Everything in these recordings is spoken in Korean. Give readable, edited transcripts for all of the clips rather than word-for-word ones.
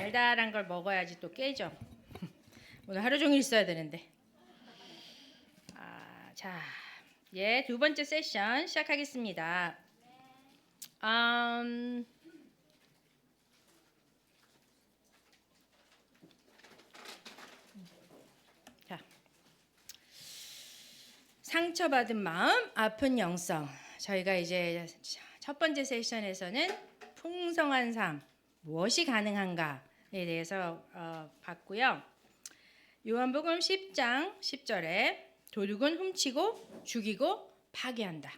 달달한 걸 먹어야지 또 깨져. 오늘 하루 종일 있어야 되는데. 자, 두 번째 세션 시작하겠습니다. 자, 상처받은 마음, 아픈 영성. 저희가 이제 첫 번째 세션에서는 풍성한 삶, 무엇이 가능한가에 대해서 봤고요. 요한복음 10장 10절에 도둑은 훔치고 죽이고 파괴한다.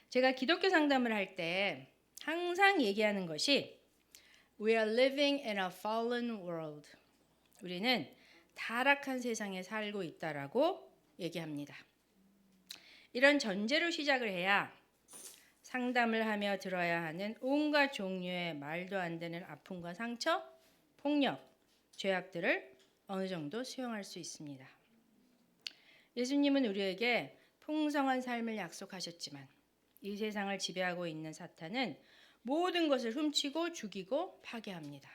제가 기독교 상담을 할 때 항상 얘기하는 것이 We are living in a fallen world. 우리는 타락한 세상에 살고 있다라고 얘기합니다. 이런 전제로 시작을 해야 상담을 하며 들어야 하는 온갖 종류의 말도 안 되는 아픔과 상처, 폭력, 죄악들을 어느 정도 수용할 수 있습니다. 예수님은 우리에게 풍성한 삶을 약속하셨지만 이 세상을 지배하고 있는 사탄은 모든 것을 훔치고 죽이고 파괴합니다.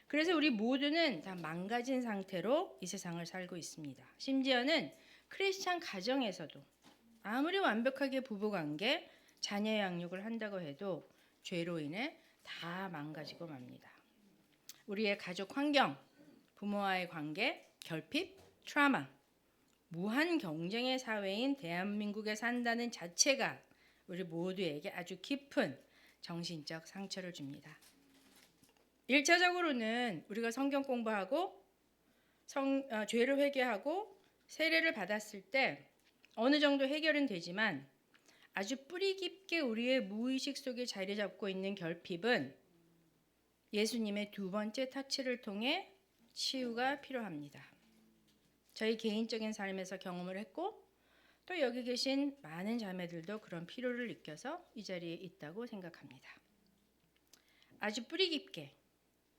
그래서 우리 모두는 다 망가진 상태로 이 세상을 살고 있습니다. 심지어는 크리스찬 가정에서도 아무리 완벽하게 부부관계, 자녀 양육을 한다고 해도 죄로 인해 다 망가지고 맙니다. 우리의 가족 환경, 부모와의 관계, 결핍, 트라우마, 무한 경쟁의 사회인 대한민국에 산다는 자체가 우리 모두에게 아주 깊은 정신적 상처를 줍니다. 1차적으로는 우리가 성경 공부하고 죄를 회개하고 세례를 받았을 때 어느 정도 해결은 되지만 아주 뿌리 깊게 우리의 무의식 속에 자리 잡고 있는 결핍은 예수님의 두 번째 터치를 통해 치유가 필요합니다. 저희 개인적인 삶에서 경험을 했고 또 여기 계신 많은 자매들도 그런 필요를 느껴서 이 자리에 있다고 생각합니다. 아주 뿌리 깊게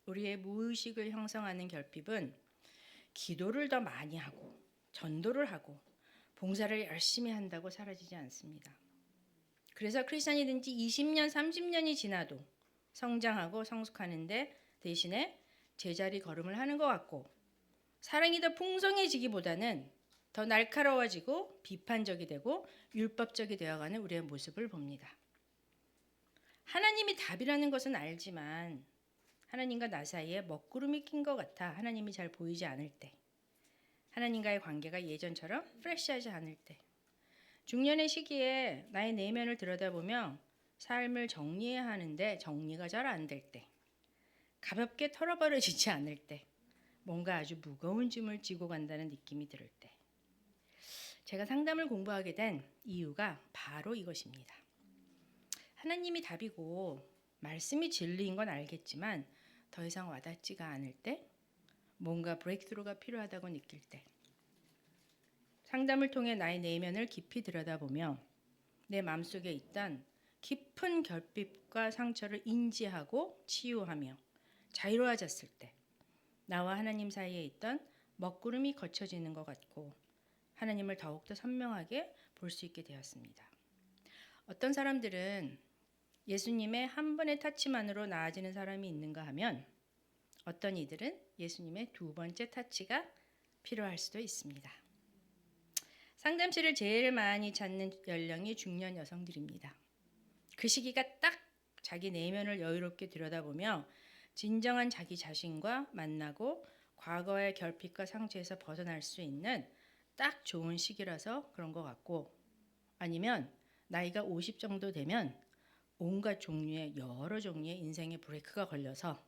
우리의 무의식을 형성하는 결핍은 기도를 더 많이 하고 전도를 하고 봉사를 열심히 한다고 사라지지 않습니다. 그래서 크리스찬이 된 지 20년, 30년이 지나도 성장하고 성숙하는데 대신에 제자리 걸음을 하는 것 같고 사랑이 더 풍성해지기보다는 더 날카로워지고 비판적이 되고 율법적이 되어가는 우리의 모습을 봅니다. 하나님이 답이라는 것은 알지만 하나님과 나 사이에 먹구름이 낀 것 같아 하나님이 잘 보이지 않을 때, 하나님과의 관계가 예전처럼 프레시하지 않을 때, 중년의 시기에 나의 내면을 들여다보며 삶을 정리해야 하는데 정리가 잘 안 될 때, 가볍게 털어버려지지 않을 때, 뭔가 아주 무거운 짐을 지고 간다는 느낌이 들을 때, 제가 상담을 공부하게 된 이유가 바로 이것입니다. 하나님이 답이고 말씀이 진리인 건 알겠지만 더 이상 와닿지가 않을 때, 뭔가 브레이크스루가 필요하다고 느낄 때, 상담을 통해 나의 내면을 깊이 들여다보며 내 마음속에 있던 깊은 결핍과 상처를 인지하고 치유하며 자유로워졌을 때, 나와 하나님 사이에 있던 먹구름이 거쳐지는 것 같고 하나님을 더욱더 선명하게 볼 수 있게 되었습니다. 어떤 사람들은 예수님의 한 번의 터치만으로 나아지는 사람이 있는가 하면 어떤 이들은 예수님의 두 번째 터치가 필요할 수도 있습니다. 상담실을 제일 많이 찾는 연령이 중년 여성들입니다. 그 시기가 딱 자기 내면을 여유롭게 들여다보며 진정한 자기 자신과 만나고 과거의 결핍과 상처에서 벗어날 수 있는 딱 좋은 시기라서 그런 것 같고, 아니면 나이가 50 정도 되면 온갖 종류의 여러 종류의 인생의 브레이크가 걸려서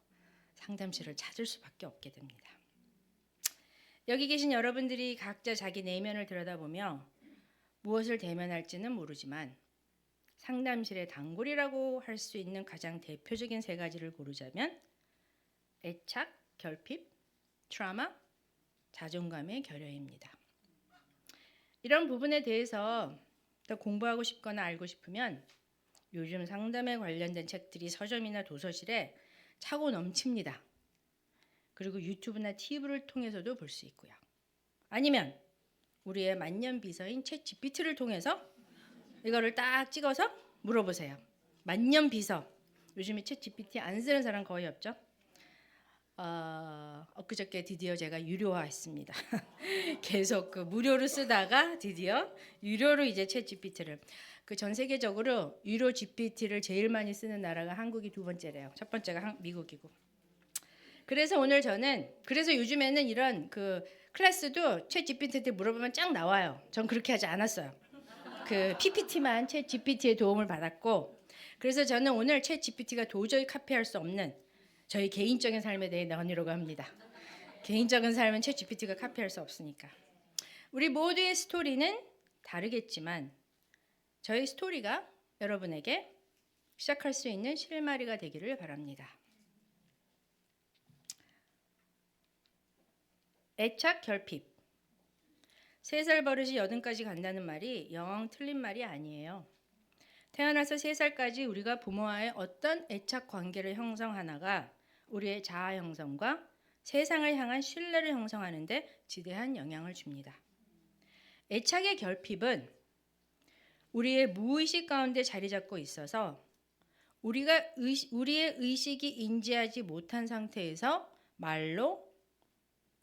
상담실을 찾을 수밖에 없게 됩니다. 여기 계신 여러분들이 각자 자기 내면을 들여다보며 무엇을 대면할지는 모르지만 상담실의 단골이라고 할 수 있는 가장 대표적인 세 가지를 고르자면 애착, 결핍, 트라우마, 자존감의 결여입니다. 이런 부분에 대해서 더 공부하고 싶거나 알고 싶으면 요즘 상담에 관련된 책들이 서점이나 도서실에 차고 넘칩니다. 그리고 유튜브나 TV를 통해서도 볼 수 있고요. 아니면 우리의 만년비서인 챗 GPT를 통해서 이거를 딱 찍어서 물어보세요. 만년비서. 요즘에 챗 GPT 안 쓰는 사람 거의 없죠? 엊그저께 드디어 제가 유료화했습니다. 계속 그 무료로 쓰다가 드디어 유료로 이제 챗GPT를 그 전 세계적으로 유료 GPT를 제일 많이 쓰는 나라가 한국이 두 번째래요. 첫 번째가 미국이고. 그래서 오늘 저는 그래서 요즘에는 이런 그 클래스도 챗GPT한테 물어보면 쫙 나와요. 전 그렇게 하지 않았어요. 그 PPT만 챗GPT의 도움을 받았고 그래서 저는 오늘 챗GPT가 도저히 카피할 수 없는 저희 개인적인 삶에 대해 나누려고 합니다. 개인적인 삶은 챗GPT가 카피할 수 없으니까. 우리 모두의 스토리는 다르겠지만 저희 스토리가 여러분에게 시작할 수 있는 실마리가 되기를 바랍니다. 애착 결핍. 3살 버릇이 80까지 간다는 말이 영 틀린 말이 아니에요. 태어나서 3살까지 우리가 부모와의 어떤 애착 관계를 형성하나가 우리의 자아 형성과 세상을 향한 신뢰를 형성하는 데 지대한 영향을 줍니다. 애착의 결핍은 우리의 무의식 가운데 자리 잡고 있어서 우리의 의식이 인지하지 못한 상태에서 말로,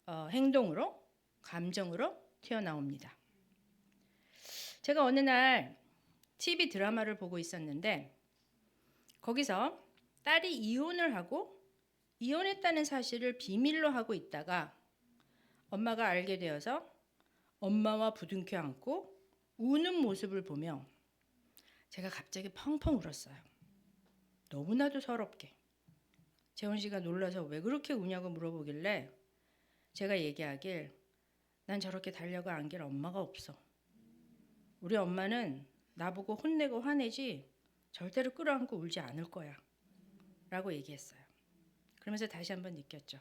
행동으로, 감정으로 튀어나옵니다. 제가 어느 날 TV 드라마를 보고 있었는데 거기서 딸이 이혼을 하고 이혼했다는 사실을 비밀로 하고 있다가 엄마가 알게 되어서 엄마와 부둥켜 안고 우는 모습을 보며 제가 갑자기 펑펑 울었어요. 너무나도 서럽게. 재원 씨가 놀라서 왜 그렇게 우냐고 물어보길래 제가 얘기하길 난 저렇게 달려가 안길 엄마가 없어. 우리 엄마는 나보고 혼내고 화내지 절대로 끌어안고 울지 않을 거야. 라고 얘기했어요. 그러면서 다시 한번 느꼈죠.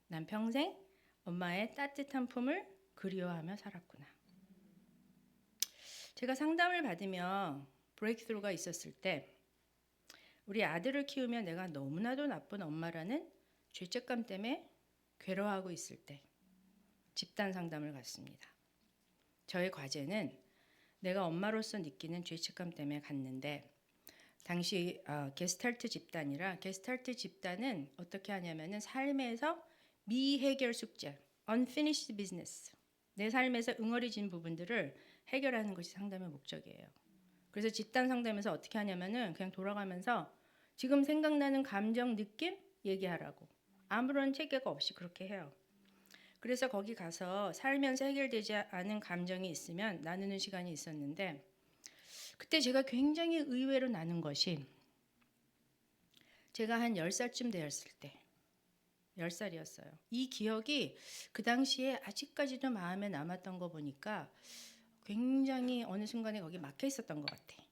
난 평생 엄마의 따뜻한 품을 그리워하며 살았구나. 제가 상담을 받으며 브레이크스루가 있었을 때 우리 아들을 키우며 내가 너무나도 나쁜 엄마라는 죄책감 때문에 괴로워하고 있을 때 집단 상담을 갔습니다. 저의 과제는 내가 엄마로서 느끼는 죄책감 때문에 갔는데 당시 게스탈트 집단이라 게스탈트 집단은 어떻게 하냐면은 삶에서 미해결 숙제, unfinished business, 내 삶에서 응어리진 부분들을 해결하는 것이 상담의 목적이에요. 그래서 집단 상담에서 어떻게 하냐면은 그냥 돌아가면서 지금 생각나는 감정, 느낌 얘기하라고 아무런 체계가 없이 그렇게 해요. 그래서 거기 가서 살면서 해결되지 않은 감정이 있으면 나누는 시간이 있었는데 그때 제가 굉장히 의외로 나눈 것이 제가 한 10살쯤 되었을 때 10살이었어요. 이 기억이 그 당시에 아직까지도 마음에 남았던 거 보니까 굉장히 어느 순간에 거기 막혀 있었던 것 같아.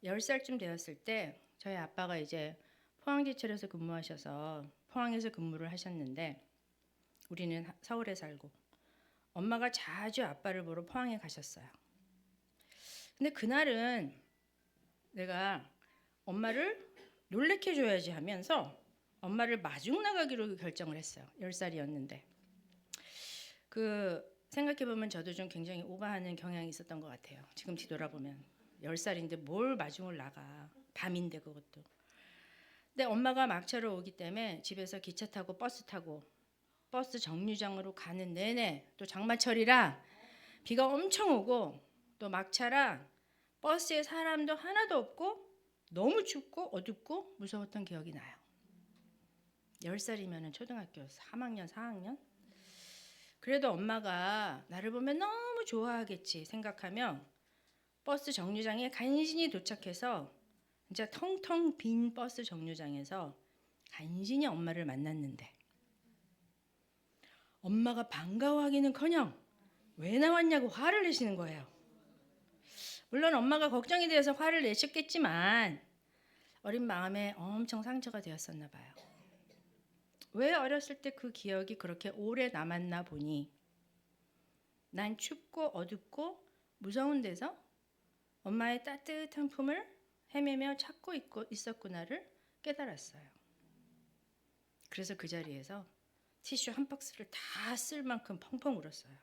10살쯤 되었을 때 저희 아빠가 이제 포항제철에서 근무하셔서 포항에서 근무를 하셨는데 우리는 서울에 살고 엄마가 자주 아빠를 보러 포항에 가셨어요. 근데 그날은 내가 엄마를 놀래켜 줘야지 하면서 엄마를 마중 나가기로 결정을 했어요. 10살이었는데. 생각해보면 저도 좀 굉장히 오버하는 경향이 있었던 것 같아요. 지금 뒤돌아보면 10살인데 뭘 마중을 나가. 밤인데 그것도. 근데 엄마가 막차로 오기 때문에 집에서 기차 타고 버스 정류장으로 가는 내내 또 장마철이라 비가 엄청 오고 또 막차라 버스에 사람도 하나도 없고 너무 춥고 어둡고 무서웠던 기억이 나요. 10살이면 초등학교 3학년 4학년? 그래도 엄마가 나를 보면 너무 좋아하겠지 생각하며 버스 정류장에 간신히 도착해서 진짜 텅텅 빈 버스 정류장에서 간신히 엄마를 만났는데 엄마가 반가워하기는커녕 왜 나왔냐고 화를 내시는 거예요. 물론 엄마가 걱정이 되어서 화를 내셨겠지만 어린 마음에 엄청 상처가 되었었나 봐요. 왜 어렸을 때 그 기억이 그렇게 오래 남았나 보니 난 춥고 어둡고 무서운 데서 엄마의 따뜻한 품을 헤매며 찾고 있었구나를 깨달았어요. 그래서 그 자리에서 티슈 한 박스를 다 쓸 만큼 펑펑 울었어요.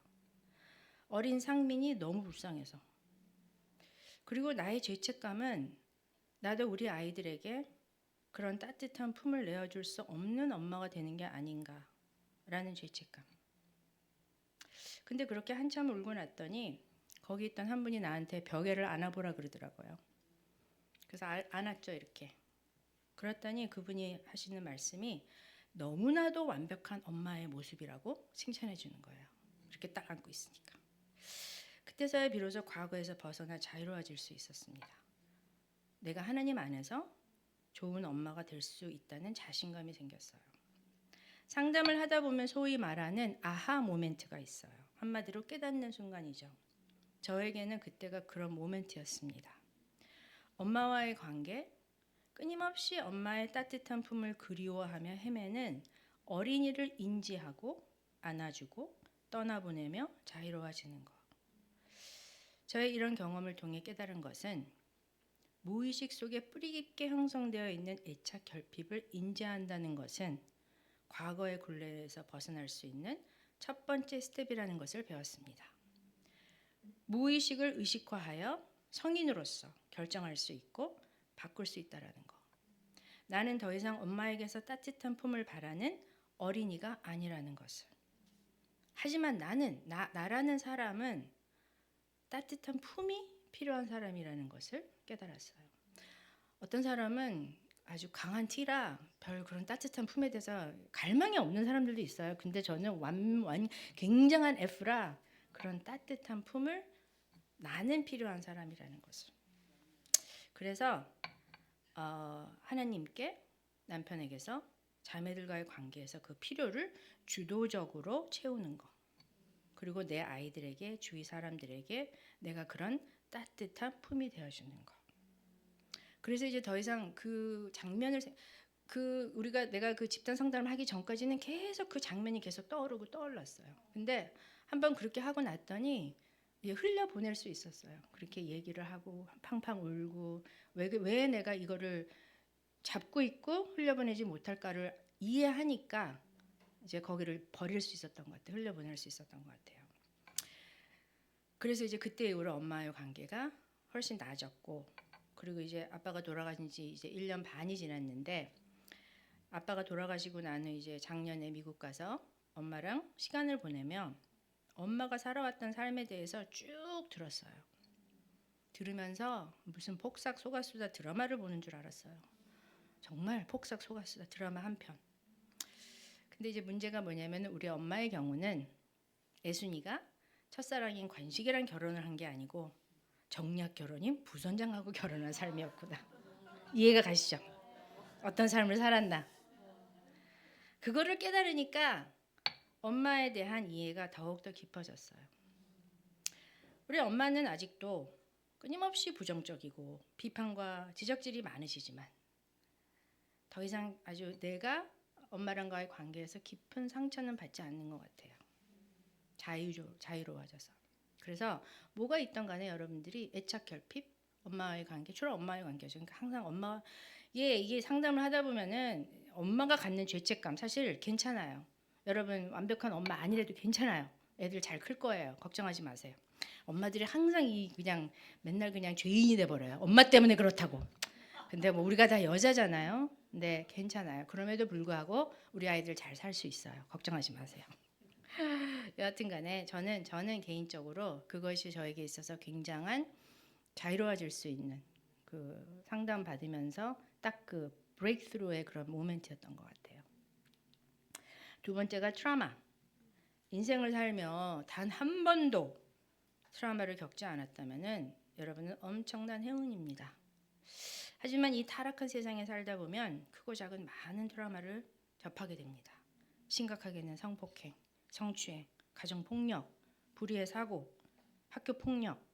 어린 상민이 너무 불쌍해서. 그리고 나의 죄책감은 나도 우리 아이들에게 그런 따뜻한 품을 내어줄 수 없는 엄마가 되는 게 아닌가라는 죄책감. 근데 그렇게 한참 울고 났더니 거기 있던 한 분이 나한테 벽에를 안아보라 그러더라고요. 그래서 안았죠, 이렇게. 그랬더니 그분이 하시는 말씀이 너무나도 완벽한 엄마의 모습이라고 칭찬해 주는 거예요. 이렇게 딱 안고 있으니까. 그때서야 비로소 과거에서 벗어나 자유로워질 수 있었습니다. 내가 하나님 안에서 좋은 엄마가 될 수 있다는 자신감이 생겼어요. 상담을 하다 보면 소위 말하는 아하 모멘트가 있어요. 한마디로 깨닫는 순간이죠. 저에게는 그때가 그런 모멘트였습니다. 엄마와의 관계, 끊임없이 엄마의 따뜻한 품을 그리워하며 헤매는 어린이를 인지하고 안아주고 떠나보내며 자유로워지는 것. 저의 이런 경험을 통해 깨달은 것은 무의식 속에 뿌리 깊게 형성되어 있는 애착 결핍을 인지한다는 것은 과거의 굴레에서 벗어날 수 있는 첫 번째 스텝이라는 것을 배웠습니다. 무의식을 의식화하여 성인으로서 결정할 수 있고 바꿀 수 있다는 것. 나는 더 이상 엄마에게서 따뜻한 품을 바라는 어린이가 아니라는 것을. 하지만 나라는 사람은 따뜻한 품이 필요한 사람이라는 것을 깨달았어요. 어떤 사람은 아주 강한 T라 별 그런 따뜻한 품에 대해서 갈망이 없는 사람들도 있어요. 근데 저는 굉장한 F라 그런 따뜻한 품을 나는 필요한 사람이라는 것을. 그래서 하나님께 남편에게서 자매들과의 관계에서 그 필요를 주도적으로 채우는 것. 그리고 내 아이들에게, 주위 사람들에게 내가 그런 따뜻한 품이 되어주는 것. 그래서 이제 더 이상 그 장면을 내가 그 집단 상담을 하기 전까지는 계속 그 장면이 계속 떠오르고 떠올랐어요. 근데 한번 그렇게 하고 났더니 흘려 보낼 수 있었어요. 그렇게 얘기를 하고 팡팡 울고 왜 내가 이거를 잡고 있고 흘려보내지 못할까를 이해하니까 이제 거기를 버릴 수 있었던 것 같아요. 흘려보낼 수 있었던 것 같아요. 그래서 이제 그때 이후로 엄마와의 관계가 훨씬 나아졌고, 그리고 이제 아빠가 돌아가신 지 이제 1년 반이 지났는데, 아빠가 돌아가시고 나는 이제 작년에 미국 가서 엄마랑 시간을 보내며 엄마가 살아왔던 삶에 대해서 쭉 들었어요. 들으면서 무슨 폭삭 속았수다 드라마를 보는 줄 알았어요. 정말 폭삭 속았수다 드라마 한 편. 근데 이제 문제가 뭐냐면 우리 엄마의 경우는 애순이가 첫사랑인 관식이랑 결혼을 한 게 아니고 정략 결혼인 부선장하고 결혼한 삶이었구나. 이해가 가시죠? 어떤 삶을 살았나. 그거를 깨달으니까 엄마에 대한 이해가 더욱더 깊어졌어요. 우리 엄마는 아직도 끊임없이 부정적이고 비판과 지적질이 많으시지만 더 이상 아주 내가 엄마랑과의 관계에서 깊은 상처는 받지 않는 것 같아요. 자유로워져서. 그래서 뭐가 있던 간에 여러분들이 애착 결핍, 엄마와의 관계, 주로 엄마와의 관계죠. 그러니까 항상 이게 상담을 하다 보면은 엄마가 갖는 죄책감 사실 괜찮아요. 여러분 완벽한 엄마 아니래도 괜찮아요. 애들 잘 클 거예요. 걱정하지 마세요. 엄마들이 항상 그냥 맨날 그냥 죄인이 돼 버려요. 엄마 때문에 그렇다고. 근데 뭐 우리가 다 여자잖아요. 근데 괜찮아요. 그럼에도 불구하고 우리 아이들 잘 살 수 있어요. 걱정하지 마세요. 여하튼간에 저는 개인적으로 그것이 저에게 있어서 굉장한 자유로워질 수 있는 그 상담 받으면서 딱 그 브레이크스루의 그런 모멘트였던 것 같아요. 두 번째가 트라우마. 인생을 살며 단 한 번도 트라우마를 겪지 않았다면은 여러분은 엄청난 행운입니다. 하지만 이 타락한 세상에 살다 보면 크고 작은 많은 트라우마를 접하게 됩니다. 심각하게는 성폭행, 성추행, 가정폭력, 불의의 사고, 학교폭력,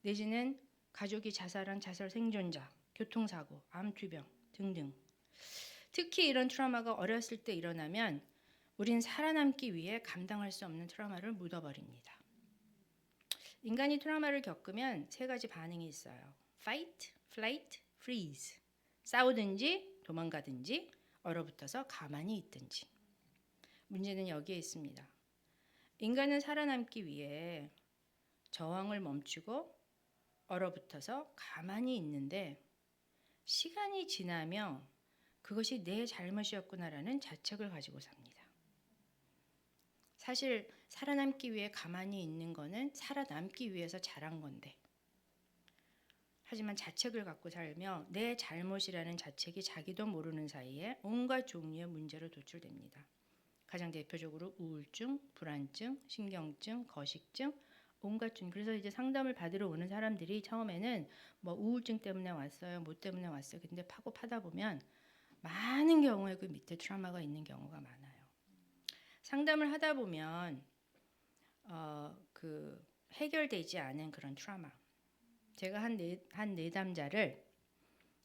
내지는 가족이 자살한 자살 생존자, 교통사고, 암투병 등등. 특히 이런 트라우마가 어렸을 때 일어나면 우린 살아남기 위해 감당할 수 없는 트라우마를 묻어버립니다. 인간이 트라우마를 겪으면 세 가지 반응이 있어요. Fight, flight, freeze. 싸우든지 도망가든지 얼어붙어서 가만히 있든지. 문제는 여기에 있습니다. 인간은 살아남기 위해 저항을 멈추고 얼어붙어서 가만히 있는데 시간이 지나며 그것이 내 잘못이었구나라는 자책을 가지고 삽니다. 사실 살아남기 위해 가만히 있는 거는 살아남기 위해서 자란 건데, 하지만 자책을 갖고 살며 내 잘못이라는 자책이 자기도 모르는 사이에 온갖 종류의 문제로 도출됩니다. 가장 대표적으로 우울증, 불안증, 신경증, 거식증, 온갖 중. 그래서 이제 상담을 받으러 오는 사람들이 처음에는 뭐 우울증 때문에 왔어요, 뭐 때문에 왔어요. 근데 파다 보면 많은 경우에 그 밑에 트라우마가 있는 경우가 많아요. 상담을 하다 보면 그 해결되지 않은 그런 트라우마. 제가 한 내담자를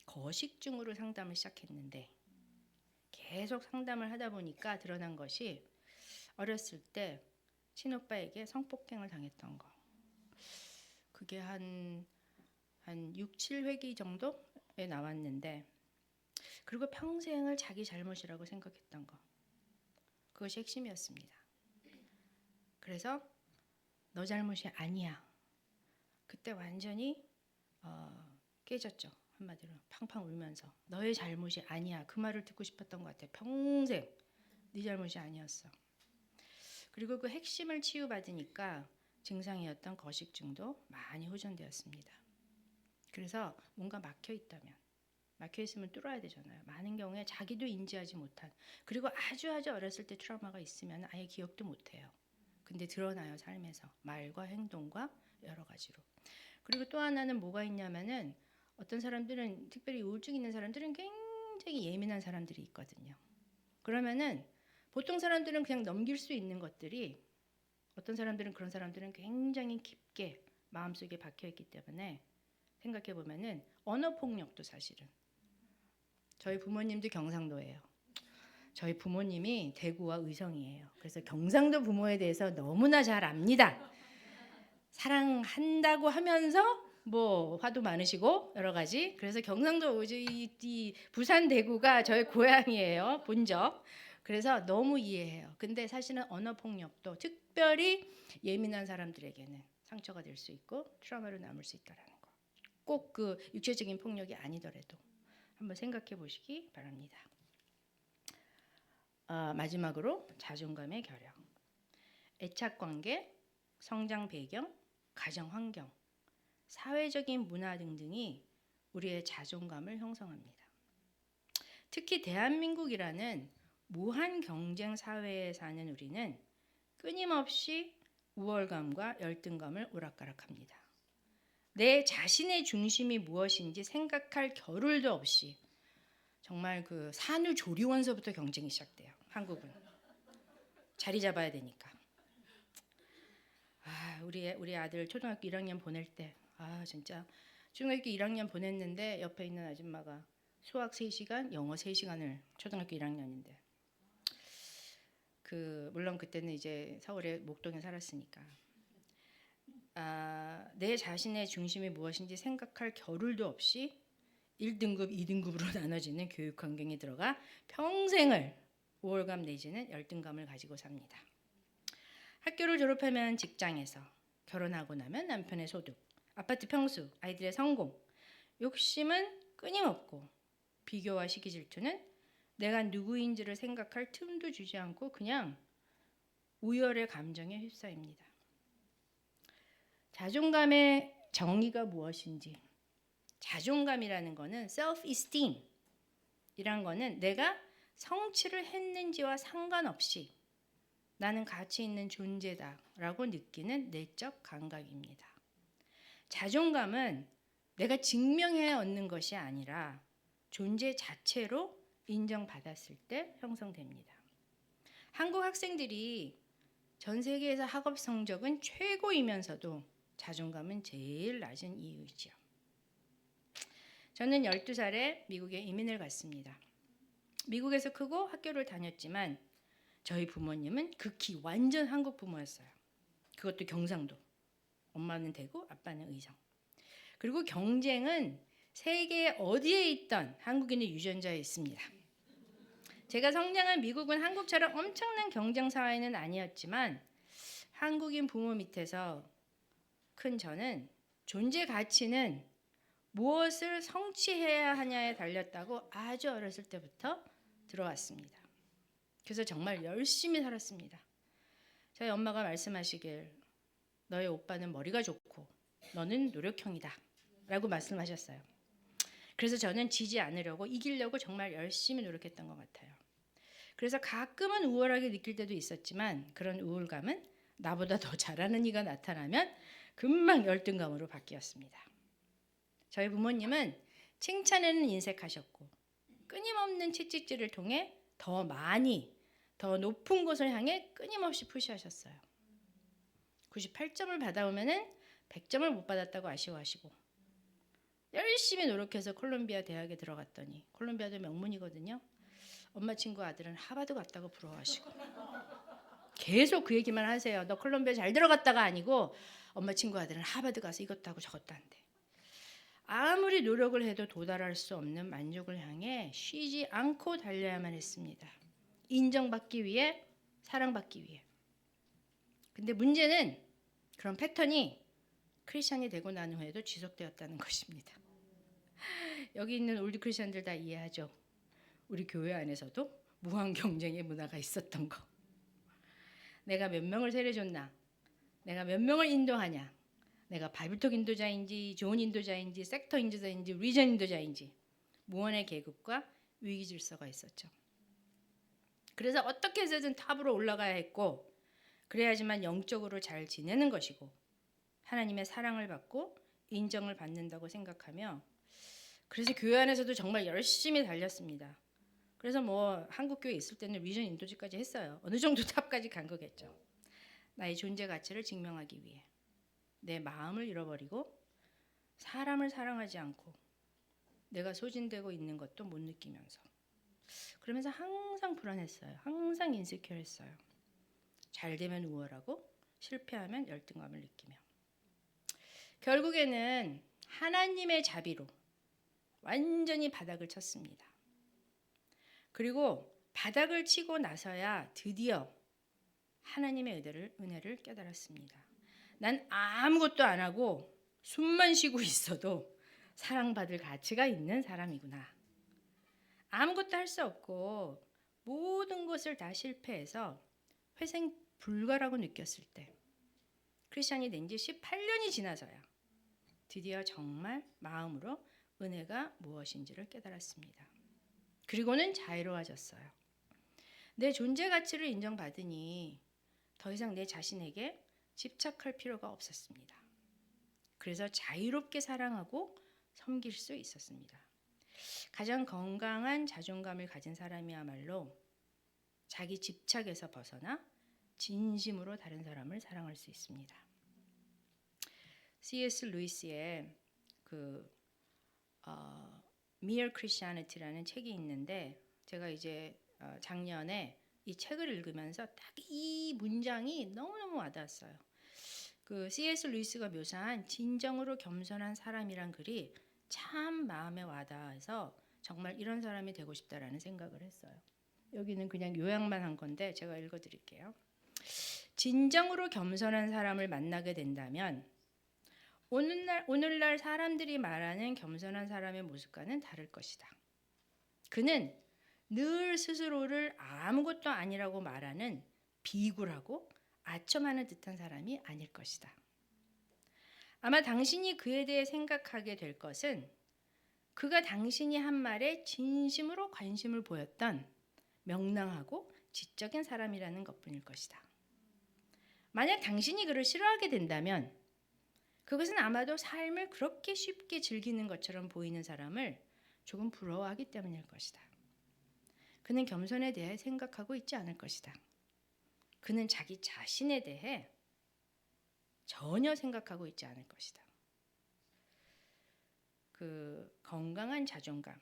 거식증으로 상담을 시작했는데 계속 상담을 하다 보니까 드러난 것이 어렸을 때 친오빠에게 성폭행을 당했던 거. 그게 한 6, 7회기 정도에 나왔는데, 그리고 평생을 자기 잘못이라고 생각했던 거. 그것이 핵심이었습니다. 그래서 너 잘못이 아니야. 그때 완전히 깨졌죠. 한마디로 팡팡 울면서 너의 잘못이 아니야. 그 말을 듣고 싶었던 것 같아요. 평생 네 잘못이 아니었어. 그리고 그 핵심을 치유받으니까 증상이었던 거식증도 많이 호전되었습니다. 그래서 뭔가 막혀 있으면 뚫어야 되잖아요. 많은 경우에 자기도 인지하지 못한, 그리고 아주 어렸을 때 트라우마가 있으면 아예 기억도 못해요. 근데 드러나요, 삶에서. 말과 행동과 여러 가지로. 그리고 또 하나는 뭐가 있냐면은, 어떤 사람들은, 특별히 우울증 있는 사람들은 굉장히 예민한 사람들이 있거든요. 그러면은 보통 사람들은 그냥 넘길 수 있는 것들이, 어떤 사람들은, 그런 사람들은 굉장히 깊게 마음속에 박혀있기 때문에, 생각해 보면은 언어 폭력도 사실은, 저희 부모님도 경상도예요. 저희 부모님이 대구와 의성이에요. 그래서 경상도 부모에 대해서 너무나 잘 압니다. 사랑한다고 하면서 뭐 화도 많으시고 여러 가지. 그래서 경상도, 이 부산 대구가 저희 고향이에요. 본적. 그래서 너무 이해해요. 근데 사실은 언어 폭력도 특별히 예민한 사람들에게는 상처가 될 수 있고 트라우마로 남을 수 있다라는 거. 꼭 그 육체적인 폭력이 아니더라도 한번 생각해 보시기 바랍니다. 마지막으로 자존감의 결여. 애착관계, 성장 배경, 가정 환경, 사회적인 문화 등등이 우리의 자존감을 형성합니다. 특히 대한민국이라는 무한 경쟁 사회에 사는 우리는 끊임없이 우월감과 열등감을 오락가락합니다. 내 자신의 중심이 무엇인지 생각할 겨를도 없이, 정말 그 산후조리원서부터 경쟁이 시작돼요. 한국은 자리 잡아야 되니까. 우리 아들 초등학교 1학년 보낼 때, 진짜 초등학교 1학년 보냈는데 옆에 있는 아줌마가 수학 3시간, 영어 3시간을, 초등학교 1학년인데, 물론 그때는 이제 서울의 목동에 살았으니까, 내 자신의 중심이 무엇인지 생각할 겨를도 없이 1등급, 2등급으로 나눠지는 교육 환경에 들어가 평생을 우월감 내지는 열등감을 가지고 삽니다. 학교를 졸업하면 직장에서, 결혼하고 나면 남편의 소득, 아파트 평수, 아이들의 성공, 욕심은 끊임없고 비교와 시기 질투는 내가 누구인지를 생각할 틈도 주지 않고 그냥 우열의 감정에 휩싸입니다. 자존감의 정의가 무엇인지, 자존감이라는 거는 self-esteem 이란 거는 내가 성취를 했는지와 상관없이 나는 가치 있는 존재다라고 느끼는 내적 감각입니다. 자존감은 내가 증명해 얻는 것이 아니라 존재 자체로 인정받았을 때 형성됩니다. 한국 학생들이 전 세계에서 학업 성적은 최고이면서도 자존감은 제일 낮은 이유이죠. 저는 12살에 미국에 이민을 갔습니다. 미국에서 크고 학교를 다녔지만 저희 부모님은 극히 완전 한국 부모였어요. 그것도 경상도. 엄마는 대구, 아빠는 의성. 그리고 경쟁은 세계 어디에 있던 한국인의 유전자에 있습니다. 제가 성장한 미국은 한국처럼 엄청난 경쟁 사회는 아니었지만 한국인 부모 밑에서 큰 저는 존재 가치는 무엇을 성취해야 하냐에 달렸다고 아주 어렸을 때부터 들어왔습니다. 그래서 정말 열심히 살았습니다. 저희 엄마가 말씀하시길 너의 오빠는 머리가 좋고 너는 노력형이다 라고 말씀하셨어요. 그래서 저는 지지 않으려고 이기려고 정말 열심히 노력했던 것 같아요. 그래서 가끔은 우월하게 느낄 때도 있었지만 그런 우울감은 나보다 더 잘하는 이가 나타나면 금방 열등감으로 바뀌었습니다. 저희 부모님은 칭찬에는 인색하셨고 끊임없는 채찍질을 통해 더 많이 더 높은 곳을 향해 끊임없이 푸시하셨어요. 98점을 받아오면은 100점을 못 받았다고 아쉬워하시고 열심히 노력해서 콜롬비아 대학에 들어갔더니 콜롬비아도 명문이거든요. 엄마 친구 아들은 하버드 갔다고 부러워하시고 계속 그 얘기만 하세요. 너 콜롬비아 잘 들어갔다가 아니고 엄마 친구 아들은 하버드 가서 이것도 하고 저것도 한대. 아무리 노력을 해도 도달할 수 없는 만족을 향해 쉬지 않고 달려야만 했습니다. 인정받기 위해, 사랑받기 위해. 근데 문제는 그런 패턴이 크리스찬이 되고 난 후에도 지속되었다는 것입니다. 여기 있는 올드 크리스찬들 다 이해하죠? 우리 교회 안에서도 무한 경쟁의 문화가 있었던 거. 내가 몇 명을 세례줬나? 내가 몇 명을 인도하냐? 내가 바이블톡 인도자인지 좋은 인도자인지 섹터 인도자인지 리전 인도자인지 무언의 계급과 위기 질서가 있었죠. 그래서 어떻게 해서든 탑으로 올라가야 했고 그래야지만 영적으로 잘 지내는 것이고 하나님의 사랑을 받고 인정을 받는다고 생각하며 그래서 교회 안에서도 정말 열심히 달렸습니다. 그래서 뭐 한국 교회 있을 때는 리전 인도지까지 했어요. 어느 정도 탑까지 간 거겠죠. 나의 존재 가치를 증명하기 위해 내 마음을 잃어버리고 사람을 사랑하지 않고 내가 소진되고 있는 것도 못 느끼면서 그러면서 항상 불안했어요. 항상 인세큐어했어요. 잘 되면 우월하고 실패하면 열등감을 느끼며 결국에는 하나님의 자비로 완전히 바닥을 쳤습니다. 그리고 바닥을 치고 나서야 드디어 하나님의 은혜를 깨달았습니다. 난 아무것도 안 하고 숨만 쉬고 있어도 사랑받을 가치가 있는 사람이구나. 아무것도 할 수 없고 모든 것을 다 실패해서 회생 불가라고 느꼈을 때 크리스찬이 된 지 18년이 지나서야 드디어 정말 마음으로 은혜가 무엇인지를 깨달았습니다. 그리고는 자유로워졌어요. 내 존재 가치를 인정받으니 더 이상 내 자신에게 집착할 필요가 없었습니다. 그래서 자유롭게 사랑하고 섬길 수 있었습니다. 가장 건강한 자존감을 가진 사람이야말로 자기 집착에서 벗어나 진심으로 다른 사람을 사랑할 수 있습니다. C.S. 루이스의 Mere Christianity라는 책이 있는데 제가 이제 작년에 이 책을 읽으면서 딱 이 문장이 너무너무 와닿았어요. 그 C.S. 루이스가 묘사한 진정으로 겸손한 사람이란 글이 참 마음에 와닿아서 정말 이런 사람이 되고 싶다라는 생각을 했어요. 여기는 그냥 요약만 한 건데 제가 읽어드릴게요. 진정으로 겸손한 사람을 만나게 된다면 오늘날 사람들이 말하는 겸손한 사람의 모습과는 다를 것이다. 그는 늘 스스로를 아무것도 아니라고 말하는 비굴하고 아첨하는 듯한 사람이 아닐 것이다. 아마 당신이 그에 대해 생각하게 될 것은 그가 당신이 한 말에 진심으로 관심을 보였던 명랑하고 지적인 사람이라는 것뿐일 것이다. 만약 당신이 그를 싫어하게 된다면 그것은 아마도 삶을 그렇게 쉽게 즐기는 것처럼 보이는 사람을 조금 부러워하기 때문일 것이다. 그는 겸손에 대해 생각하고 있지 않을 것이다. 그는 자기 자신에 대해 전혀 생각하고 있지 않을 것이다. 그 건강한 자존감,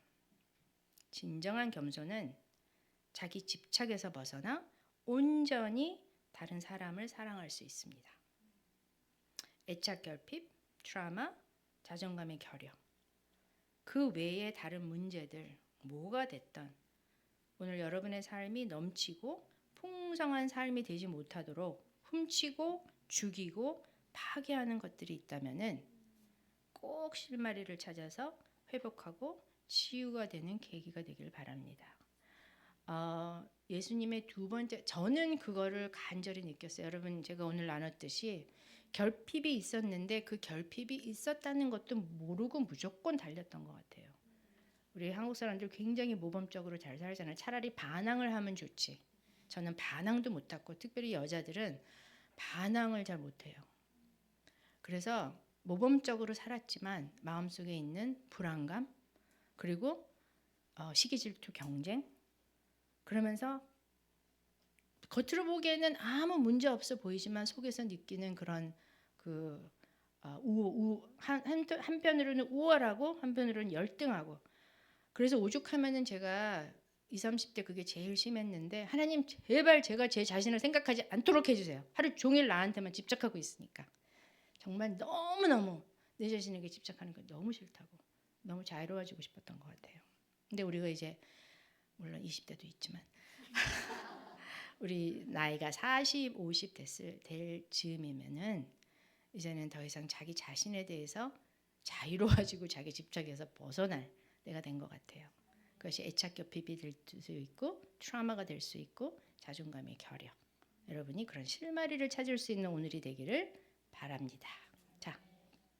진정한 겸손은 자기 집착에서 벗어나 온전히 다른 사람을 사랑할 수 있습니다. 애착 결핍, 트라우마, 자존감의 결여, 그 외에 다른 문제들 뭐가 됐던 오늘 여러분의 삶이 넘치고 풍성한 삶이 되지 못하도록 훔치고 죽이고 파괴하는 것들이 있다면은 꼭 실마리를 찾아서 회복하고 치유가 되는 계기가 되길 바랍니다. 예수님의 두 번째, 저는 그거를 간절히 느꼈어요. 여러분, 제가 오늘 나눴듯이 결핍이 있었는데 그 결핍이 있었다는 것도 모르고 무조건 달렸던 것 같아요. 우리 한국 사람들 굉장히 모범적으로 잘 살잖아요. 차라리 반항을 하면 좋지. 저는 반항도 못하고, 특별히 여자들은 반항을 잘 못해요. 그래서 모범적으로 살았지만 마음속에 있는 불안감, 그리고 시기 질투 경쟁, 그러면서 겉으로 보기에는 아무 문제 없어 보이지만 속에서 느끼는 그런 그 한편으로는 우월하고 한편으로는 열등하고, 그래서 오죽하면은 제가 20, 30대 그게 제일 심했는데, 하나님 제발 제가 제 자신을 생각하지 않도록 해주세요. 하루 종일 나한테만 집착하고 있으니까 정말 너무너무 내 자신에게 집착하는 거 너무 싫다고, 너무 자유로워지고 싶었던 것 같아요. 근데 우리가 이제 물론 20대도 있지만 우리 나이가 40, 50 될 즈음이면은 이제는 더 이상 자기 자신에 대해서 자유로워지고 자기 집착에서 벗어날 때가 된 것 같아요. 그것이 애착 결핍이 될 수 있고 트라우마가 될 수 있고 자존감의 결여. 여러분이 그런 실마리를 찾을 수 있는 오늘이 되기를 바랍니다. 자,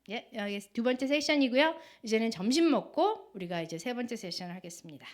여기 두 번째 세션이고요. 이제는 점심 먹고 우리가 이제 세 번째 세션을 하겠습니다.